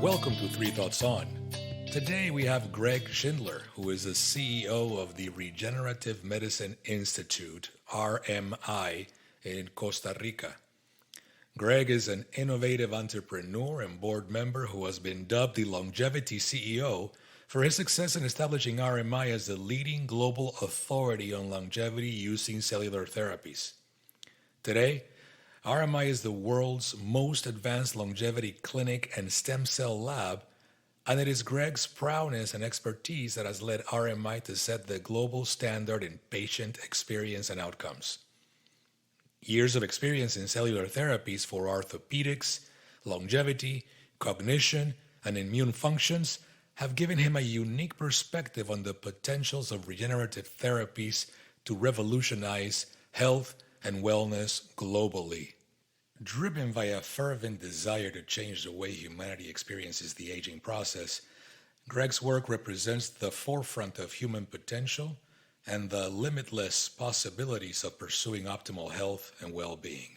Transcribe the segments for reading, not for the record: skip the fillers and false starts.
Welcome to Three Thoughts On. Today we have Greg Shindler, who is the CEO of the Regenerative Medicine Institute, RMI, in Costa Rica. Greg is an innovative entrepreneur and board member who has been dubbed the Longevity CEO for his success in establishing RMI as the leading global authority on longevity using cellular therapies. Today, RMI is the world's most advanced longevity clinic and stem cell lab, and it is Greg's prowess and expertise that has led RMI to set the global standard in patient experience and outcomes. Years of experience in cellular therapies for orthopedics, longevity, cognition, and immune functions have given him a unique perspective on the potentials of regenerative therapies to revolutionize health and wellness globally. Driven by a fervent desire to change the way humanity experiences the aging process, Greg's work represents the forefront of human potential and the limitless possibilities of pursuing optimal health and well-being.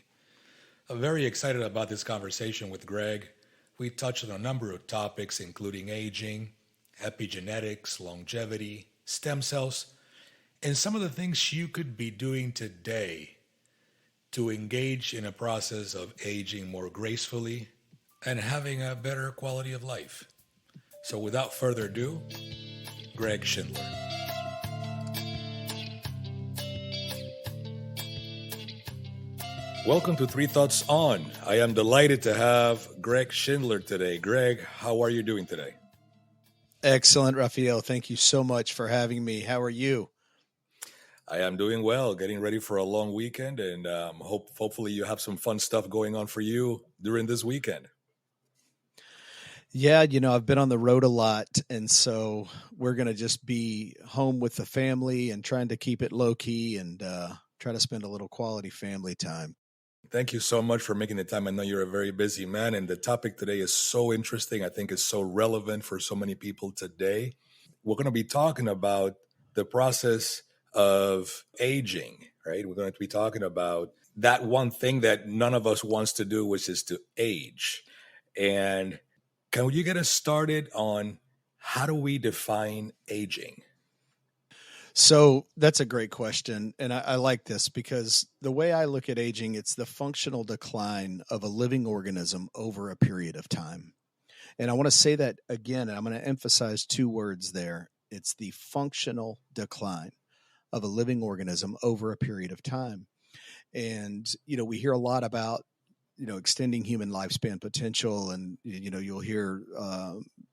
I'm very excited about this conversation with Greg. We touched on a number of topics, including aging, epigenetics, longevity, stem cells, and some of the things you could be doing today to engage in a process of aging more gracefully and having a better quality of life. So without further ado, Greg Shindler. Welcome to Three Thoughts On. I am delighted to have Greg Shindler today. Greg, how are you doing today? Excellent, Rafael. Thank you so much for having me. How are you? I am doing well, getting ready for a long weekend, and hopefully you have some fun stuff going on for you during this weekend. Yeah, I've been on the road a lot, and so we're going to just be home with the family and trying to keep it low-key and try to spend a little quality family time. Thank you so much for making the time. I know you're a very busy man, and the topic today is so interesting. I think it's so relevant for so many people today. We're going to be talking about the process of aging, right? We're going to be talking about that one thing that none of us wants to do, which is to age. And can you get us started on how do we define aging? So that's a great question. And I like this because the way I look at aging, it's the functional decline of a living organism over a period of time. And I want to say that again, and I'm going to emphasize two words there. It's the functional decline of a living organism over a period of time. And, we hear a lot about, extending human lifespan potential. And, you'll hear,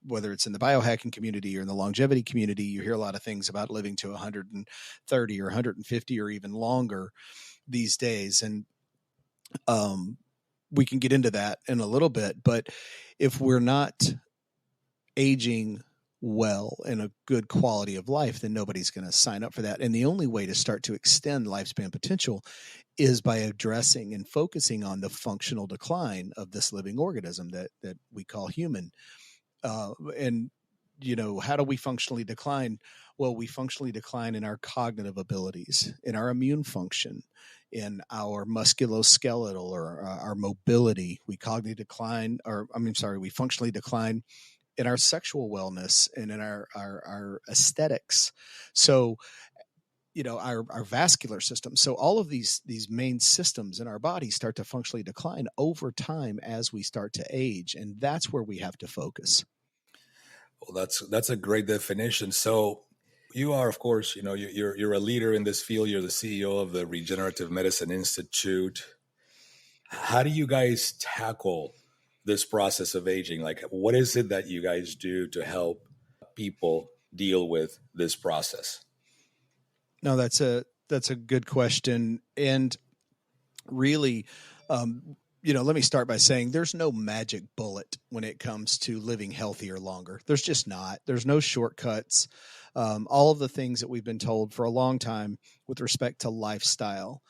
whether it's in the biohacking community or in the longevity community, you hear a lot of things about living to 130 or 150 or even longer these days. And we can get into that in a little bit. But if we're not aging well and a good quality of life, then nobody's going to sign up for that. And the only way to start to extend lifespan potential is by addressing and focusing on the functional decline of this living organism that we call human. And how do we functionally decline? Well, we functionally decline in our cognitive abilities, in our immune function, in our musculoskeletal or our mobility. We we functionally decline in our sexual wellness and in our aesthetics. So, our vascular system. So all of these main systems in our body start to functionally decline over time as we start to age. And that's where we have to focus. Well, that's a great definition. So you are, of course, you're a leader in this field. You're the CEO of the Regenerative Medicine Institute. How do you guys tackle this process of aging? Like, what is it that you guys do to help people deal with this process? No, that's a good question. And really, let me start by saying there's no magic bullet when it comes to living healthier longer. There's just not. There's no shortcuts. All of the things that we've been told for a long time with respect to lifestyle,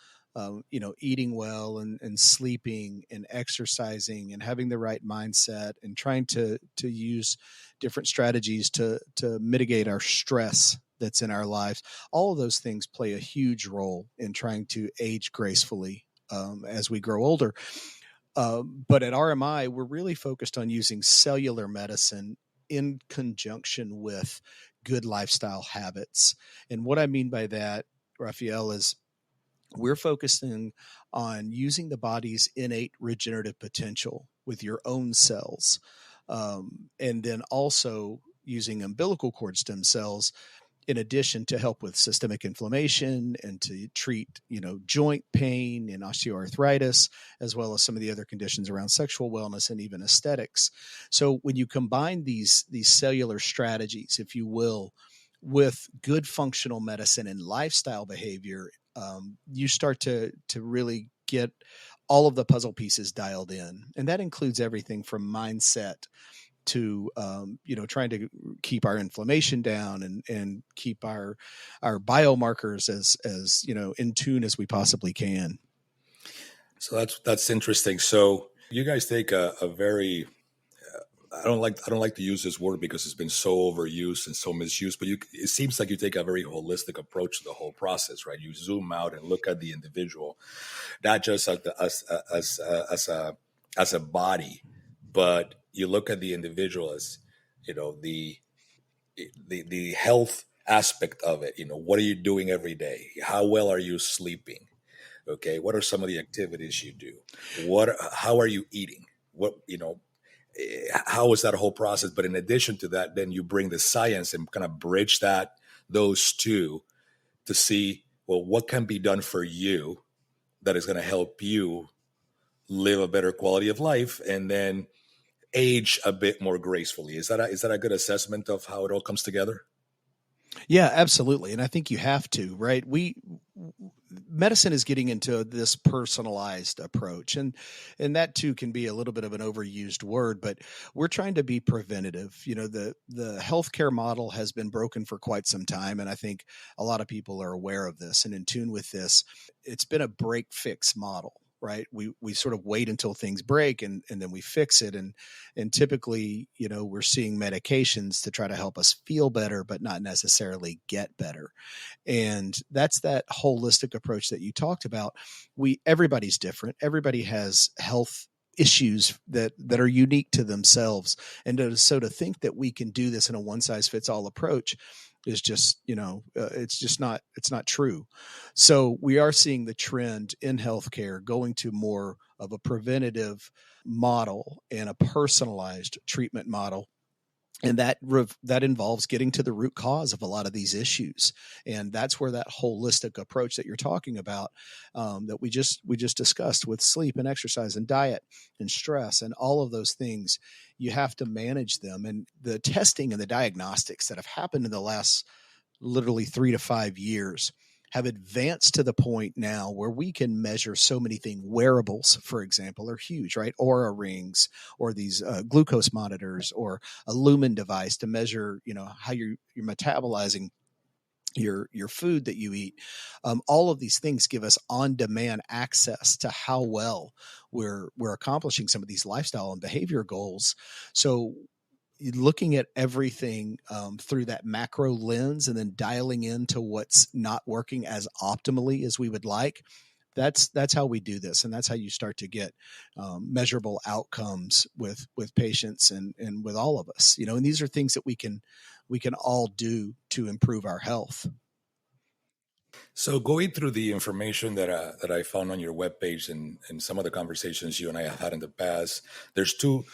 eating well and sleeping and exercising and having the right mindset and trying to use different strategies to mitigate our stress that's in our lives. All of those things play a huge role in trying to age gracefully as we grow older. But at RMI, we're really focused on using cellular medicine in conjunction with good lifestyle habits. And what I mean by that, Raphael, is we're focusing on using the body's innate regenerative potential with your own cells. And then also using umbilical cord stem cells in addition to help with systemic inflammation and to treat, joint pain and osteoarthritis, as well as some of the other conditions around sexual wellness and even aesthetics. So when you combine these cellular strategies, if you will, with good functional medicine and lifestyle behavior, you start to really get all of the puzzle pieces dialed in. And that includes everything from mindset to trying to keep our inflammation down and keep our biomarkers as in tune as we possibly can. So that's interesting. So you guys take a very I don't like to use this word because it's been so overused and so misused, but it seems like you take a very holistic approach to the whole process, right? You zoom out and look at the individual, not just as a body, but you look at the individual as, the health aspect of it. What are you doing every day? How well are you sleeping? Okay, what are some of the activities you do? How are you eating? How is that whole process? But in addition to that, then you bring the science and kind of bridge those two to see, well, what can be done for you that is going to help you live a better quality of life and then age a bit more gracefully. Is that a good assessment of how it all comes together? Yeah, absolutely. And I think you have to, right? Medicine is getting into this personalized approach, and that too can be a little bit of an overused word, but we're trying to be preventative. The healthcare model has been broken for quite some time, and I think a lot of people are aware of this and in tune with this. It's been a break fix model, right? We sort of wait until things break and then we fix it. And typically, we're seeing medications to try to help us feel better, but not necessarily get better. And that's that holistic approach that you talked about. Everybody's different. Everybody has health issues that are unique to themselves. And so to think that we can do this in a one size fits all approach is just, it's not true. So we are seeing the trend in healthcare going to more of a preventative model and a personalized treatment model. And that involves getting to the root cause of a lot of these issues. And that's where that holistic approach that you're talking about, that we just discussed with sleep and exercise and diet and stress and all of those things, you have to manage them. And the testing and the diagnostics that have happened in the last literally 3 to 5 years have advanced to the point now where we can measure so many things. Wearables, for example, are huge, right? Oura rings or these glucose monitors or a Lumen device to measure, how you're metabolizing your food that you eat. All of these things give us on-demand access to how well we're accomplishing some of these lifestyle and behavior goals. So looking at everything through that macro lens and then dialing into what's not working as optimally as we would like, that's how we do this. And that's how you start to get measurable outcomes with patients and with all of us, and these are things that we can all do to improve our health. So going through the information that I found on your webpage and some of the conversations you and I have had in the past, there's two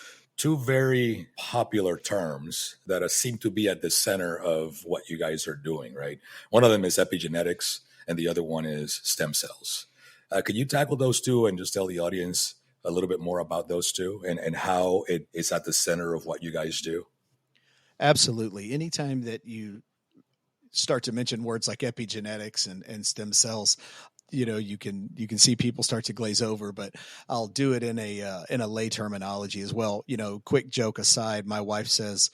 very popular terms that seem to be at the center of what you guys are doing, right? One of them is epigenetics, and the other one is stem cells. Could you tackle those two and just tell the audience a little bit more about those two and how it is at the center of what you guys do? Absolutely. Anytime that you start to mention words like epigenetics and stem cells, you can see people start to glaze over, but I'll do it in a lay terminology as well. Quick joke aside, my wife says,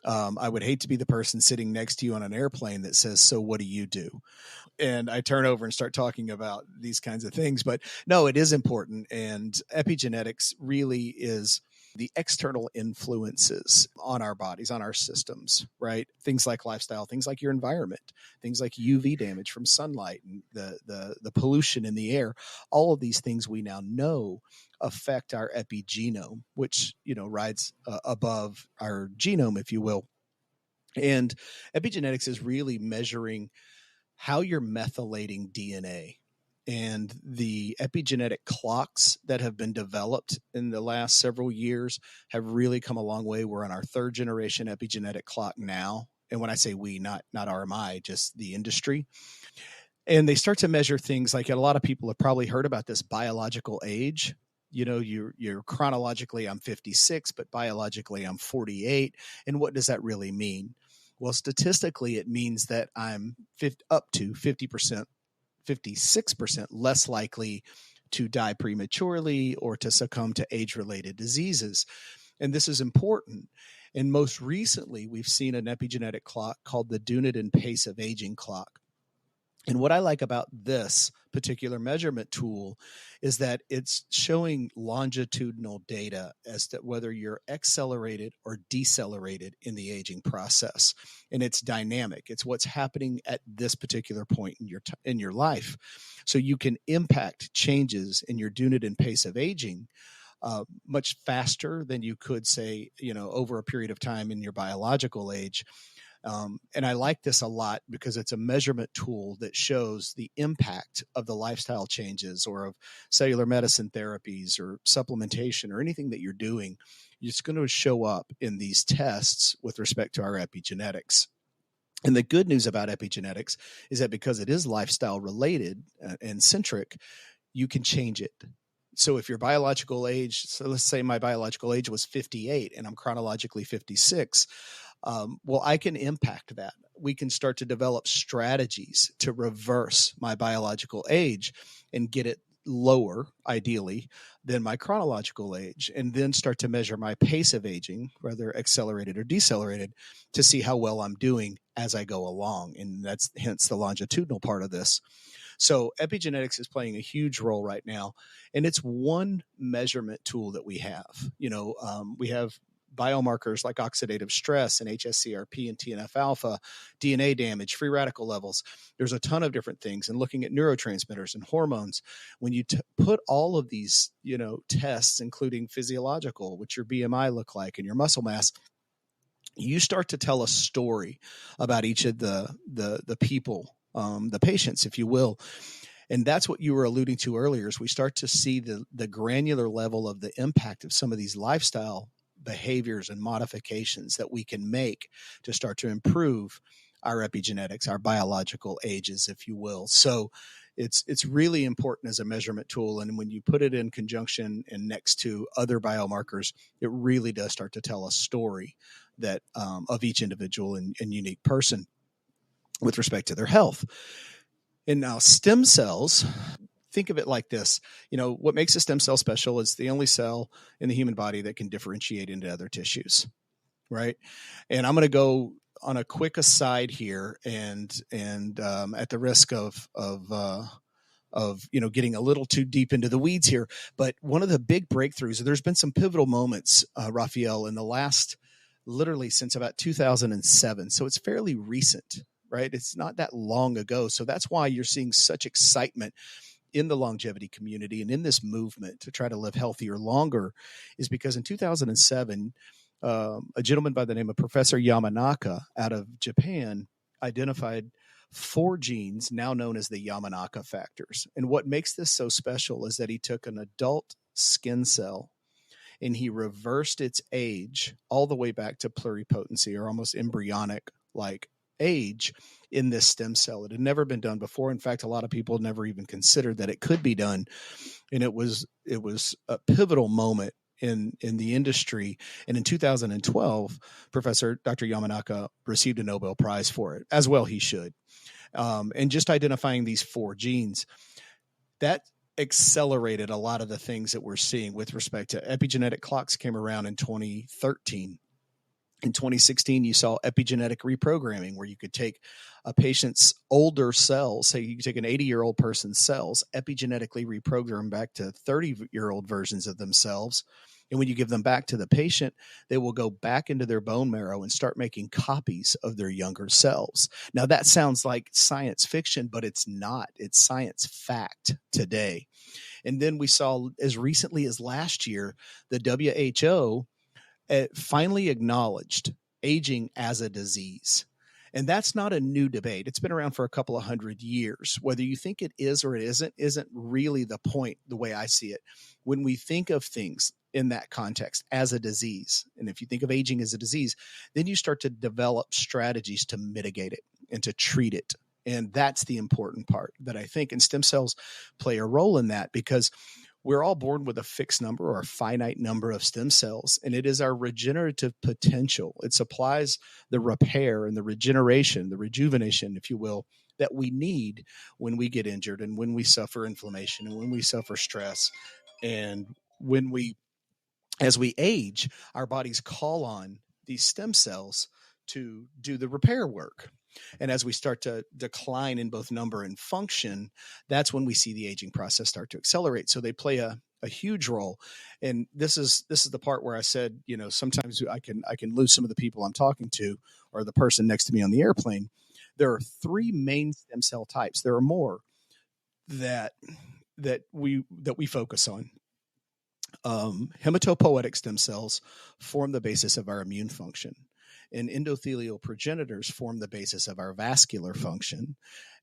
I would hate to be the person sitting next to you on an airplane that says, "So what do you do?" And I turn over and start talking about these kinds of things. But no, it is important. And epigenetics really is the external influences on our bodies, on our systems, right? Things like lifestyle, things like your environment, things like UV damage from sunlight and the pollution in the air. All of these things we now know affect our epigenome, which, rides above our genome, if you will. And epigenetics is really measuring how you're methylating DNA. And the epigenetic clocks that have been developed in the last several years have really come a long way. We're on our third generation epigenetic clock now. And when I say we, not RMI, just the industry. And they start to measure things like, a lot of people have probably heard about this biological age. You're chronologically, I'm 56, but biologically I'm 48. And what does that really mean? Well, statistically, it means that I'm up to 50%, 56% less likely to die prematurely or to succumb to age-related diseases. And this is important. And most recently, we've seen an epigenetic clock called the Dunedin Pace of Aging clock. And what I like about this particular measurement tool is that it's showing longitudinal data as to whether you're accelerated or decelerated in the aging process. And it's dynamic. It's what's happening at this particular point in your life. So you can impact changes in your Dunedin pace of aging much faster than you could, say, over a period of time in your biological age. And I like this a lot because it's a measurement tool that shows the impact of the lifestyle changes or of cellular medicine therapies or supplementation or anything that you're doing. It's going to show up in these tests with respect to our epigenetics. And the good news about epigenetics is that because it is lifestyle related and centric, you can change it. So if your biological age, so let's say my biological age was 58 and I'm chronologically 56, well, I can impact that. We can start to develop strategies to reverse my biological age and get it lower, ideally, than my chronological age, and then start to measure my pace of aging, whether accelerated or decelerated, to see how well I'm doing as I go along. And that's hence the longitudinal part of this. So epigenetics is playing a huge role right now, and it's one measurement tool that we have. We have biomarkers like oxidative stress and HSCRP and TNF alpha, DNA damage, free radical levels. There's a ton of different things, and looking at neurotransmitters and hormones. When you put all of these, tests, including physiological, what your BMI look like and your muscle mass, you start to tell a story about each of the people, the patients, if you will. And that's what you were alluding to earlier, is we start to see the granular level of the impact of some of these lifestyle behaviors and modifications that we can make to start to improve our epigenetics, our biological ages, if you will. So it's really important as a measurement tool. And when you put it in conjunction and next to other biomarkers, it really does start to tell a story that of each individual and unique person with respect to their health. And now stem cells, think of it like this. What makes a stem cell special is the only cell in the human body that can differentiate into other tissues, right? And I'm going to go on a quick aside here, and at the risk of getting a little too deep into the weeds here, but one of the big breakthroughs, there's been some pivotal moments, Raphael, in the last, literally since about 2007. So it's fairly recent, right? It's not that long ago. So that's why you're seeing such excitement in the longevity community and in this movement to try to live healthier longer, is because in 2007, a gentleman by the name of Professor Yamanaka out of Japan identified 4 genes now known as the Yamanaka factors. And what makes this so special is that he took an adult skin cell and he reversed its age all the way back to pluripotency, or almost embryonic like age, in this stem cell. It had never been done before. In fact, a lot of people never even considered that it could be done. And it was a pivotal moment in the industry. And in 2012, Professor Dr. Yamanaka received a Nobel Prize for it, as well he should. And just identifying these 4 genes, that accelerated a lot of the things that we're seeing with respect to epigenetic clocks. Came around in 2013. In 2016, you saw epigenetic reprogramming, where you could take a patient's older cells, say you could take an 80-year-old person's cells, epigenetically reprogram back to 30-year-old versions of themselves, And when you give them back to the patient, they will go back into their bone marrow and start making copies of their younger selves. Now, that sounds like science fiction, but it's not. It's science fact today. And then we saw as recently as last year, the WHO finally acknowledged aging as a disease. And that's not a new debate. It's been around for a couple of 100 years. Whether you think it is or it isn't really the point, the way I see it. When we think of things in that context as a disease, and if you think of aging as a disease, then you start to develop strategies to mitigate it and to treat it. And that's the important part that I think. And stem cells play a role in that, because we're all born with a fixed number or a finite number of stem cells, and it is our regenerative potential. It supplies the repair and the regeneration, the rejuvenation, if you will, that we need when we get injured and when we suffer inflammation and when we suffer stress. And as we age, our bodies call on these stem cells to do the repair work. And as we start to decline in both number and function, that's when we see the aging process start to accelerate. So they play a huge role. And this is the part where I said, sometimes I can lose some of the people I'm talking to or the person next to me on the airplane. There are 3 main stem cell types. There are more that we focus on. Hematopoietic stem cells form the basis of our immune function, and endothelial progenitors form the basis of our vascular function,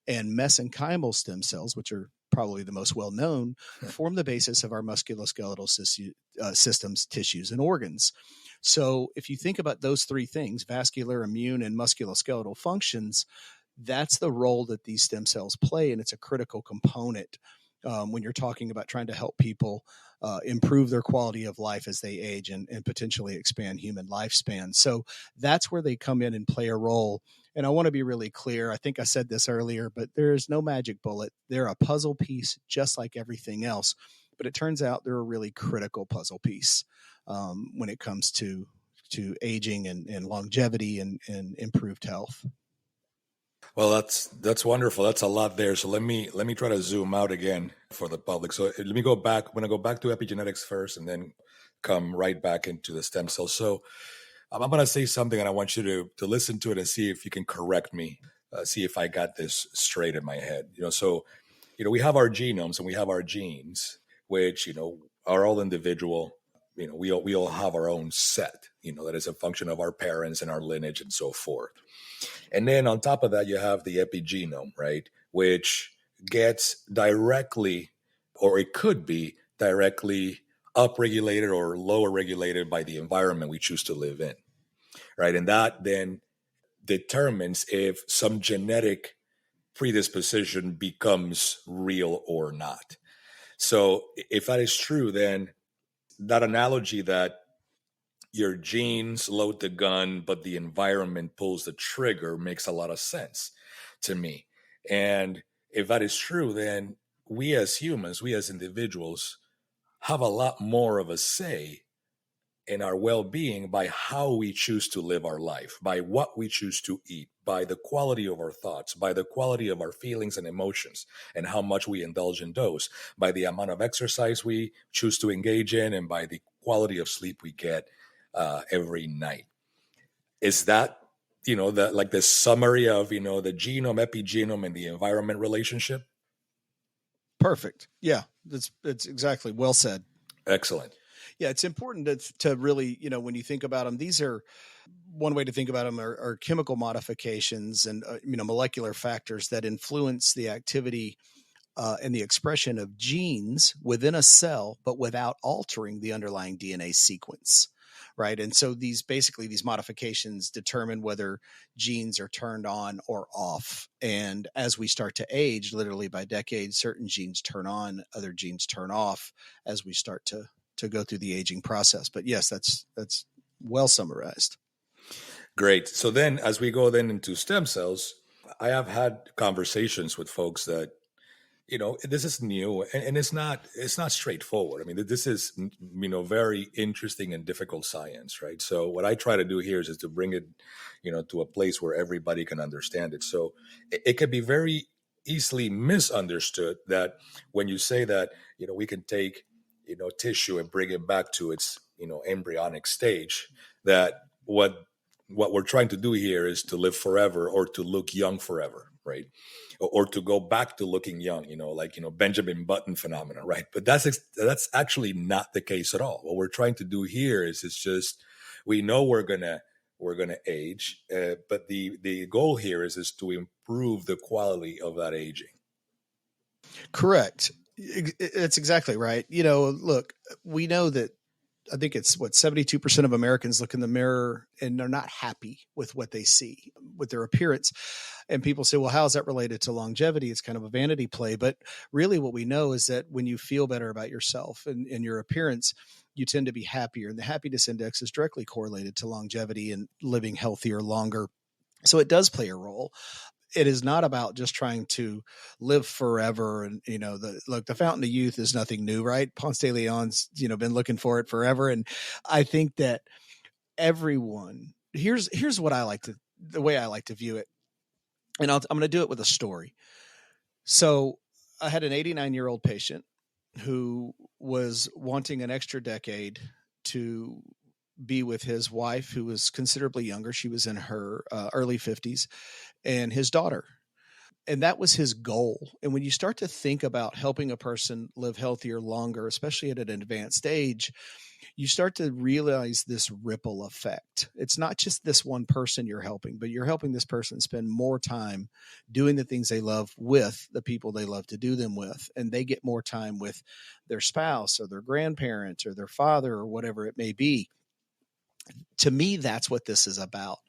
and mesenchymal stem cells, which are probably the most well-known, form the basis of our musculoskeletal systems, tissues, and organs. So if you think about those 3 things, vascular, immune, and musculoskeletal functions, that's the role that these stem cells play, and it's a critical component when you're talking about trying to help people improve their quality of life as they age and potentially expand human lifespan. So that's where they come in and play a role. And I want to be really clear. I think I said this earlier, but there is no magic bullet. They're a puzzle piece just like everything else. But it turns out they're a really critical puzzle piece when it comes to aging and longevity and improved health. Well, that's wonderful. That's a lot there. So let me try to zoom out again for the public. So let me go back. I'm going to go back to epigenetics first, and then come right back into the stem cells. So I'm going to say something, and I want you to listen to it and see if you can correct me. See if I got this straight in my head. So we have our genomes and we have our genes, which are all individual. We all have our own set. That is a function of our parents and our lineage and so forth. And then on top of that, you have the epigenome, right? Which gets directly, or it could be directly upregulated or lower regulated by the environment we choose to live in, right? And that then determines if some genetic predisposition becomes real or not. So if that is true, then that analogy that your genes load the gun, but the environment pulls the trigger makes a lot of sense to me. And if that is true, then we as humans, we as individuals, have a lot more of a say in our well-being by how we choose to live our life, by what we choose to eat, by the quality of our thoughts, by the quality of our feelings and emotions, and how much we indulge in those, by the amount of exercise we choose to engage in, and by the quality of sleep we get every night. Is that, that like the summary of, the genome, epigenome, and the environment relationship? Perfect. Yeah, that's exactly well said. Excellent. Yeah, it's important to really, when you think about them, these are one way to think about them are chemical modifications and, molecular factors that influence the activity and the expression of genes within a cell, but without altering the underlying DNA sequence. Right. And so these modifications determine whether genes are turned on or off. And as we start to age, literally by decades, certain genes turn on, other genes turn off as we start to go through the aging process. But yes, that's well summarized. Great. So then as we go then into stem cells, I have had conversations with folks that, this is new and it's not straightforward. I mean, this is, very interesting and difficult science, right? So what I try to do here is to bring it, to a place where everybody can understand it. So it can be very easily misunderstood that when you say that, we can take, tissue and bring it back to its, embryonic stage, that what we're trying to do here is to live forever or to look young forever, right? Or to go back to looking young, Benjamin Button phenomenon, right? But that's actually not the case at all. What we're trying to do here is it's just, we know we're gonna age, but the goal here is to improve the quality of that aging. Correct. It's exactly right. Look, we know that I think it's 72% of Americans look in the mirror and they're not happy with what they see, with their appearance. And people say, well, how is that related to longevity? It's kind of a vanity play. But really what we know is that when you feel better about yourself and your appearance, you tend to be happier. And the happiness index is directly correlated to longevity and living healthier longer. So it does play a role. It is not about just trying to live forever. And, the fountain of youth is nothing new, right? Ponce de Leon's, been looking for it forever. And I think that everyone, here's what the way I like to view it. And I'm going to do it with a story. So I had an 89-year-old patient who was wanting an extra decade to be with his wife, who was considerably younger. She was in her early 50s, and his daughter. And that was his goal. And when you start to think about helping a person live healthier longer, especially at an advanced age, you start to realize this ripple effect. It's not just this one person you're helping, but you're helping this person spend more time doing the things they love with the people they love to do them with. And they get more time with their spouse or their grandparents or their father or whatever it may be. To me, that's what this is about.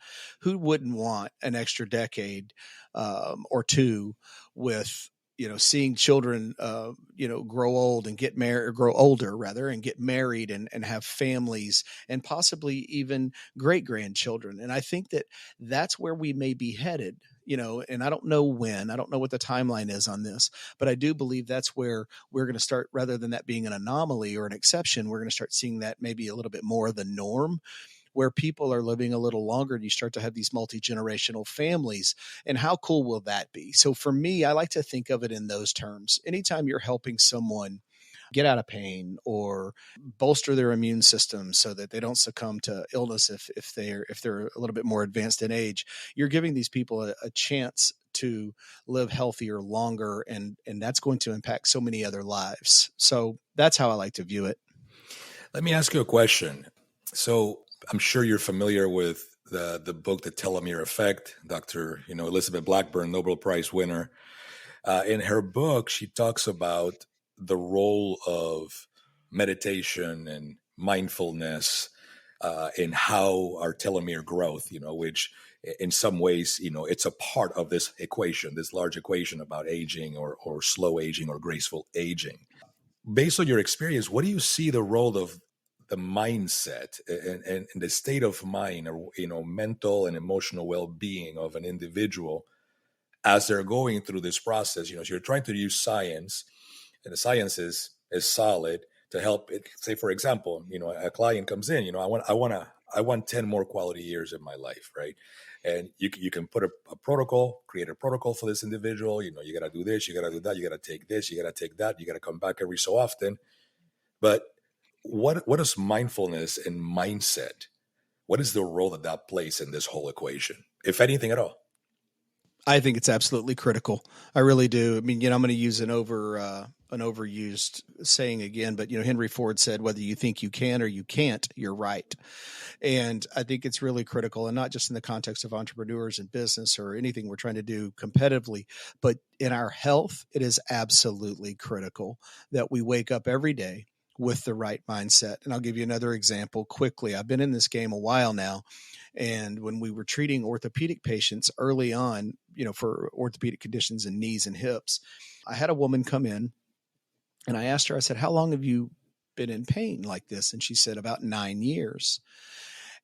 Who wouldn't want an extra decade or two with, seeing children, grow old and get married, or grow older rather, and get married and have families and possibly even great grandchildren. And I think that that's where we may be headed, and I don't know what the timeline is on this, but I do believe that's where we're going to start, rather than that being an anomaly or an exception, we're going to start seeing that maybe a little bit more of the norm, where people are living a little longer and you start to have these multi-generational families. And how cool will that be? So for me, I like to think of it in those terms. Anytime you're helping someone get out of pain or bolster their immune system so that they don't succumb to illness if they're a little bit more advanced in age, you're giving these people a chance to live healthier longer, and that's going to impact so many other lives. So that's how I like to view it. Let me ask you a question. So I'm sure you're familiar with the book, The Telomere Effect, Dr. Elizabeth Blackburn, Nobel Prize winner. In her book, she talks about the role of meditation and mindfulness in how our telomere growth, which in some ways, it's a part of this equation, this large equation about aging or slow aging or graceful aging. Based on your experience, what do you see the role of the mindset and the state of mind, or mental and emotional well-being of an individual as they're going through this process? So you're trying to use science, and the science is solid to help it. Say, for example, a client comes in, I want 10 more quality years in my life, right? And you can put a protocol, create a protocol for this individual. You got to do this, you got to do that, you got to take this, you got to take that, you got to come back every so often. But what is mindfulness and mindset? What is the role that plays in this whole equation, if anything at all? I think it's absolutely critical. I really do. I mean, I'm going to use an overused saying again, but Henry Ford said, whether you think you can or you can't, you're right. And I think it's really critical, and not just in the context of entrepreneurs and business or anything we're trying to do competitively, but in our health, it is absolutely critical that we wake up every day with the right mindset. And I'll give you another example quickly. I've been in this game a while now. And when we were treating orthopedic patients early on, for orthopedic conditions in knees and hips, I had a woman come in and I asked her, I said, how long have you been in pain like this? And she said, about 9 years.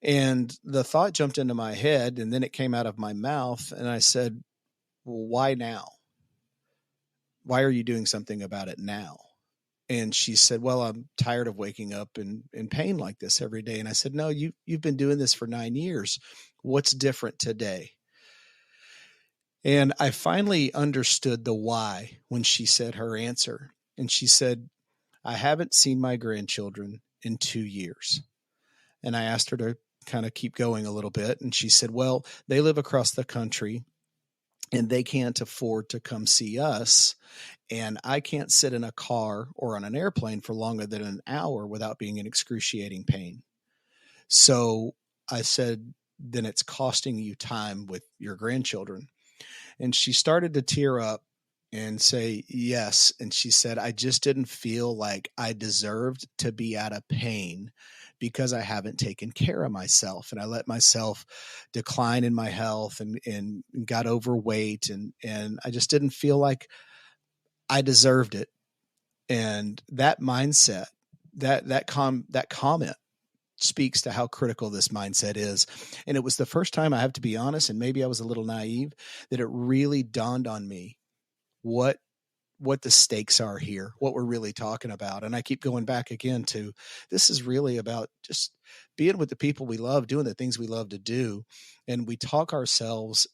And the thought jumped into my head, and then it came out of my mouth. And I said, well, why now? Why are you doing something about it now? And she said, well, I'm tired of waking up in pain like this every day. And I said, no, you've been doing this for 9 years. What's different today? And I finally understood the why when she said her answer. And she said, I haven't seen my grandchildren in 2 years. And I asked her to kind of keep going a little bit. And she said, well, they live across the country and they can't afford to come see us. And I can't sit in a car or on an airplane for longer than an hour without being in excruciating pain. So I said, then it's costing you time with your grandchildren. And she started to tear up and say, yes. And she said, I just didn't feel like I deserved to be out of pain because I haven't taken care of myself. And I let myself decline in my health and got overweight. And I just didn't feel like I deserved it. And that mindset, that comment speaks to how critical this mindset is. And it was the first time, I have to be honest, and maybe I was a little naive, that it really dawned on me what the stakes are here, what we're really talking about. And I keep going back again to, this is really about just being with the people we love, doing the things we love to do. And we talk ourselves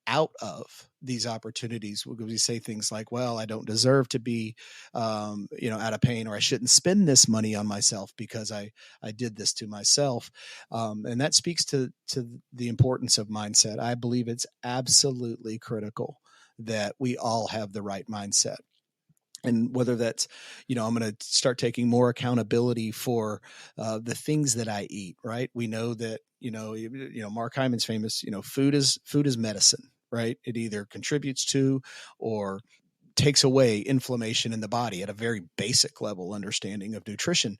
out of these opportunities. We say things like, well, I don't deserve to be, out of pain, or I shouldn't spend this money on myself because I did this to myself. And that speaks to the importance of mindset. I believe it's absolutely critical that we all have the right mindset. And whether that's, I'm going to start taking more accountability for the things that I eat, right? We know that, Mark Hyman's famous, food is medicine, right? It either contributes to or takes away inflammation in the body at a very basic level understanding of nutrition.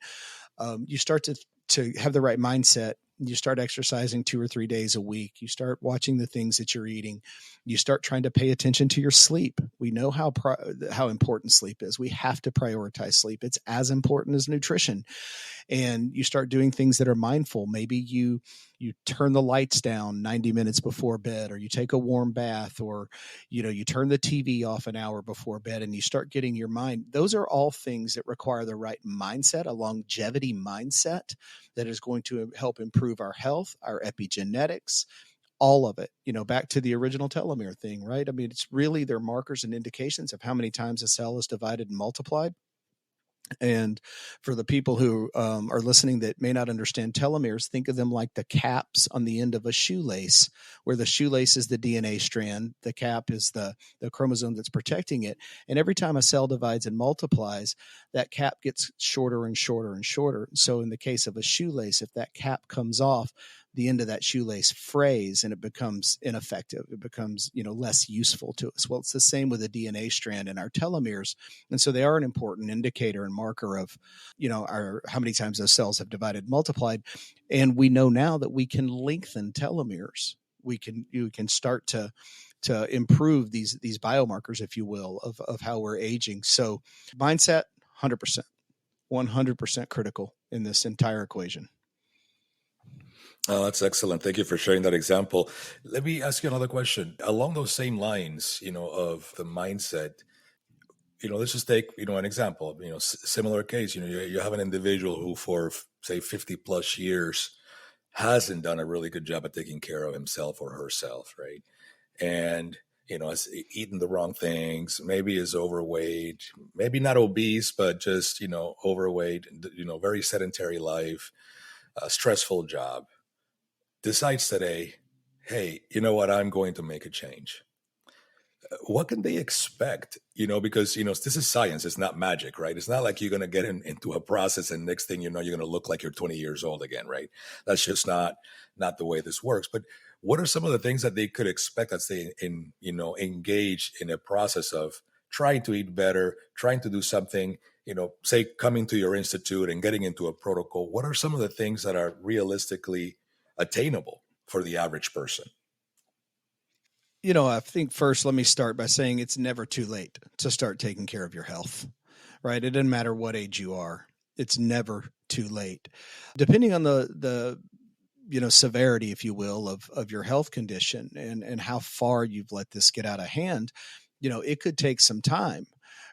You start to have the right mindset. You start exercising 2 or 3 days a week. You start watching the things that you're eating. You start trying to pay attention to your sleep. We know how important sleep is. We have to prioritize sleep. It's as important as nutrition. And you start doing things that are mindful. Maybe you turn the lights down 90 minutes before bed, or you take a warm bath, or, you turn the TV off an hour before bed, and you start getting your mind. Those are all things that require the right mindset, a longevity mindset that is going to help improve our health, our epigenetics, all of it, back to the original telomere thing, right? I mean, it's really, they're markers and indications of how many times a cell is divided and multiplied. And for the people who are listening that may not understand telomeres, think of them like the caps on the end of a shoelace, where the shoelace is the DNA strand, the cap is the chromosome that's protecting it. And every time a cell divides and multiplies, that cap gets shorter and shorter and shorter. So in the case of a shoelace, if that cap comes off, the end of that shoelace frays and it becomes ineffective. It becomes, less useful to us. Well, it's the same with the DNA strand and our telomeres. And so they are an important indicator and marker of, how many times those cells have divided and multiplied. And we know now that we can lengthen telomeres. You can start to improve these biomarkers, if you will, of how we're aging. So mindset, 100% critical in this entire equation. Oh, that's excellent. Thank you for sharing that example. Let me ask you another question. Along those same lines, of the mindset, let's just take, an example, similar case, you have an individual who for, say, 50 plus years hasn't done a really good job at taking care of himself or herself, right? And, has eaten the wrong things, maybe is overweight, maybe not obese, but just, overweight, very sedentary life, a stressful job. Decides today, hey, you know what? I'm going to make a change. What can they expect? Because, this is science. It's not magic, right? It's not like you're going to get into a process and next thing you know, you're going to look like you're 20 years old again, right? That's just not the way this works. But what are some of the things that they could expect as they engage in a process of trying to eat better, trying to do something, say coming to your institute and getting into a protocol? What are some of the things that are realistically attainable for the average person? I think first, let me start by saying it's never too late to start taking care of your health, right? It doesn't matter what age you are. It's never too late. Depending on the severity, if you will, of your health condition and how far you've let this get out of hand, it could take some time.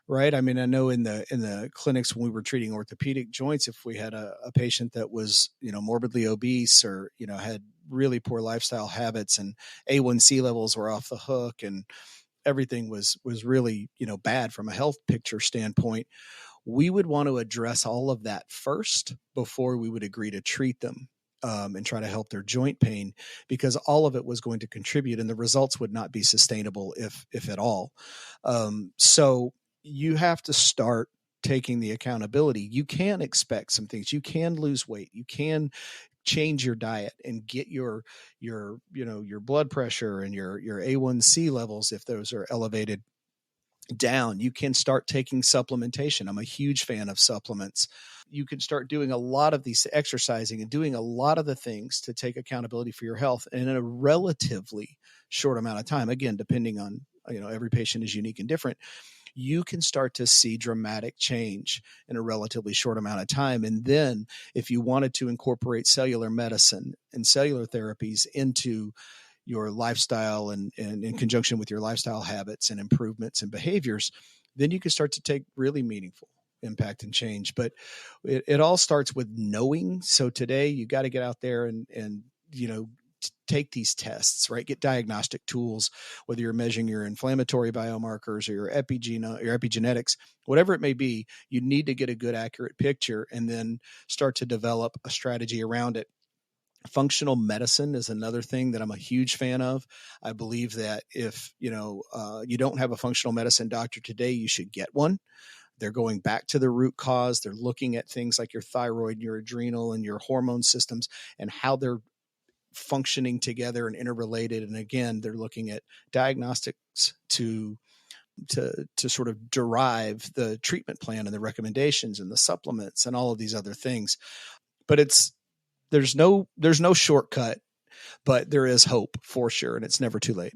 Right. I mean, I know in the clinics when we were treating orthopedic joints, if we had a patient that was, morbidly obese or, had really poor lifestyle habits and A1C levels were off the hook and everything was really, bad from a health picture standpoint, we would want to address all of that first before we would agree to treat them. and try to help their joint pain, because all of it was going to contribute, and the results would not be sustainable if at all. So you have to start taking the accountability. You can expect some things. You can lose weight. You can change your diet and get your blood pressure and your A1C levels, if those are elevated, down. You can start taking supplementation. I'm a huge fan of supplements. You can start doing a lot of these, exercising and doing a lot of the things to take accountability for your health, and in a relatively short amount of time. Again, depending on, every patient is unique and different. You can start to see dramatic change in a relatively short amount of time. And then if you wanted to incorporate cellular medicine and cellular therapies into your lifestyle and in conjunction with your lifestyle habits and improvements and behaviors, then you can start to take really meaningful impact and change. But it all starts with knowing. So today you got to get out there and take these tests, right? Get diagnostic tools, whether you're measuring your inflammatory biomarkers or your epigenetics, whatever it may be. You need to get a good, accurate picture and then start to develop a strategy around it. Functional medicine is another thing that I'm a huge fan of. I believe that if you don't have a functional medicine doctor today, you should get one. They're going back to the root cause. They're looking at things like your thyroid, your adrenal, and your hormone systems and how they're functioning together and interrelated. And again, they're looking at diagnostics to sort of derive the treatment plan and the recommendations and the supplements and all of these other things. But there's no shortcut, but there is hope for sure, and it's never too late.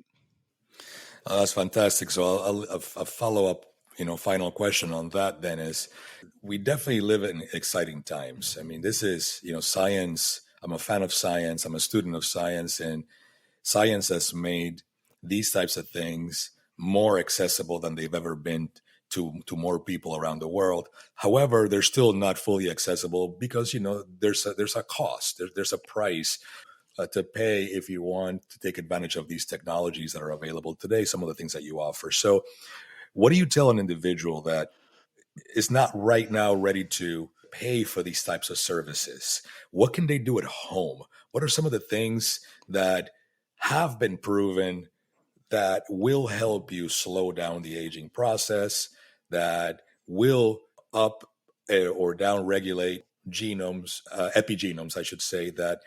That's fantastic. So a follow-up, final question on that then is, we definitely live in exciting times. I mean, this is, science. I'm a fan of science. I'm a student of science, and science has made these types of things more accessible than they've ever been to more people around the world. However, they're still not fully accessible because, there's a cost, there's a price to pay if you want to take advantage of these technologies that are available today, some of the things that you offer. So what do you tell an individual that is not right now ready to pay for these types of services? What can they do at home? What are some of the things that have been proven that will help you slow down the aging process, that will up or down regulate genomes, epigenomes, I should say, that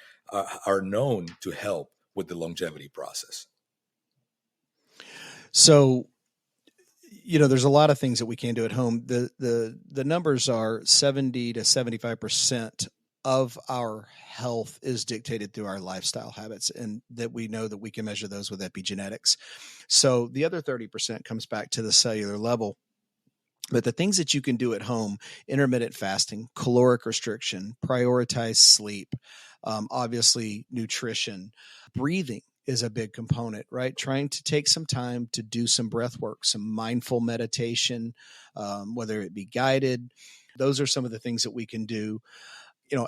are known to help with the longevity process? So, there's a lot of things that we can do at home. The numbers are 70 to 75% of our health is dictated through our lifestyle habits, and that we know that we can measure those with epigenetics. So the other 30% comes back to the cellular level. But the things that you can do at home: intermittent fasting, caloric restriction, prioritize sleep, obviously nutrition, breathing is a big component, right? Trying to take some time to do some breath work, some mindful meditation, whether it be guided. Those are some of the things that we can do.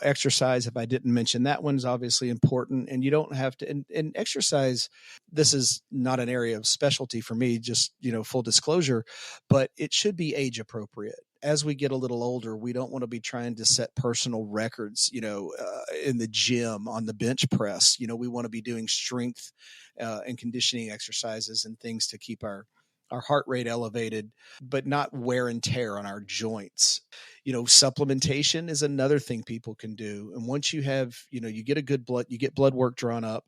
Exercise, if I didn't mention that one's obviously important, and you don't have to, and exercise, this is not an area of specialty for me, just, full disclosure, but it should be age appropriate. As we get a little older, we don't want to be trying to set personal records, in the gym on the bench press. We want to be doing strength and conditioning exercises and things to keep our heart rate elevated, but not wear and tear on our joints. Supplementation is another thing people can do. And once you have, you get blood work drawn up,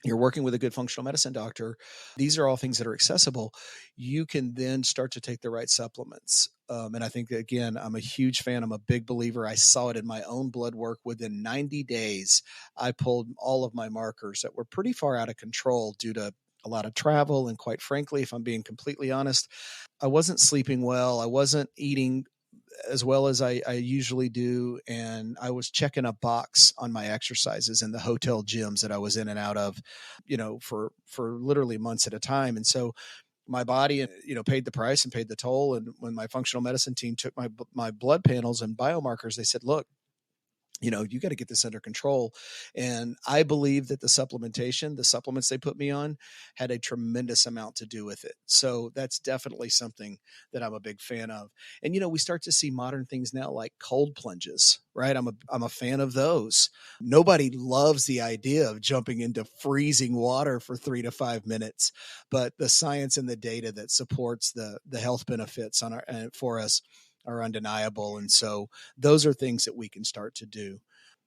you're working with a good functional medicine doctor, these are all things that are accessible. You can then start to take the right supplements. And I think, again, I'm a huge fan. I'm a big believer. I saw it in my own blood work. Within 90 days, I pulled all of my markers that were pretty far out of control due to a lot of travel. And quite frankly, if I'm being completely honest, I wasn't sleeping well. I wasn't eating as well as I usually do. And I was checking a box on my exercises in the hotel gyms that I was in and out of, for literally months at a time. And so my body, paid the price and paid the toll. And when my functional medicine team took my blood panels and biomarkers, they said, look, you got to get this under control. And I believe that the supplements they put me on had a tremendous amount to do with it. So that's definitely something that I'm a big fan of. And, we start to see modern things now like cold plunges, right? I'm a fan of those. Nobody loves the idea of jumping into freezing water for 3 to 5 minutes, but the science and the data that supports the health benefits for us are undeniable. And so those are things that we can start to do.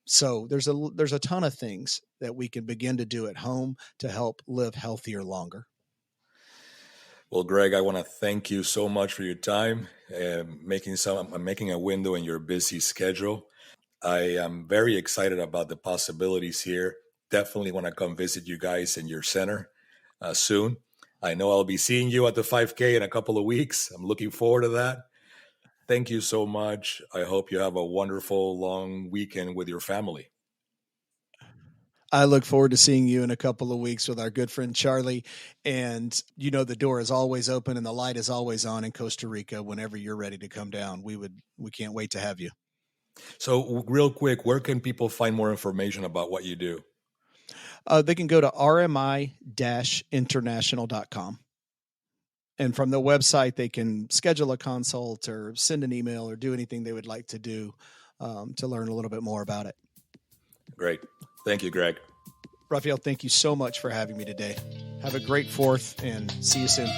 So there's a ton of things that we can begin to do at home to help live healthier longer. Well, Greg, I want to thank you so much for your time and making a window in your busy schedule. I am very excited about the possibilities here. Definitely want to come visit you guys in your center soon. I know I'll be seeing you at the 5K in a couple of weeks. I'm looking forward to that. Thank you so much. I hope you have a wonderful long weekend with your family. I look forward to seeing you in a couple of weeks with our good friend Charlie. And the door is always open and the light is always on in Costa Rica whenever you're ready to come down. We can't wait to have you. So real quick, where can people find more information about what you do? They can go to rmi-international.com. And from the website, they can schedule a consult or send an email or do anything they would like to do to learn a little bit more about it. Great. Thank you, Greg. Rafael, thank you so much for having me today. Have a great 4th and see you soon.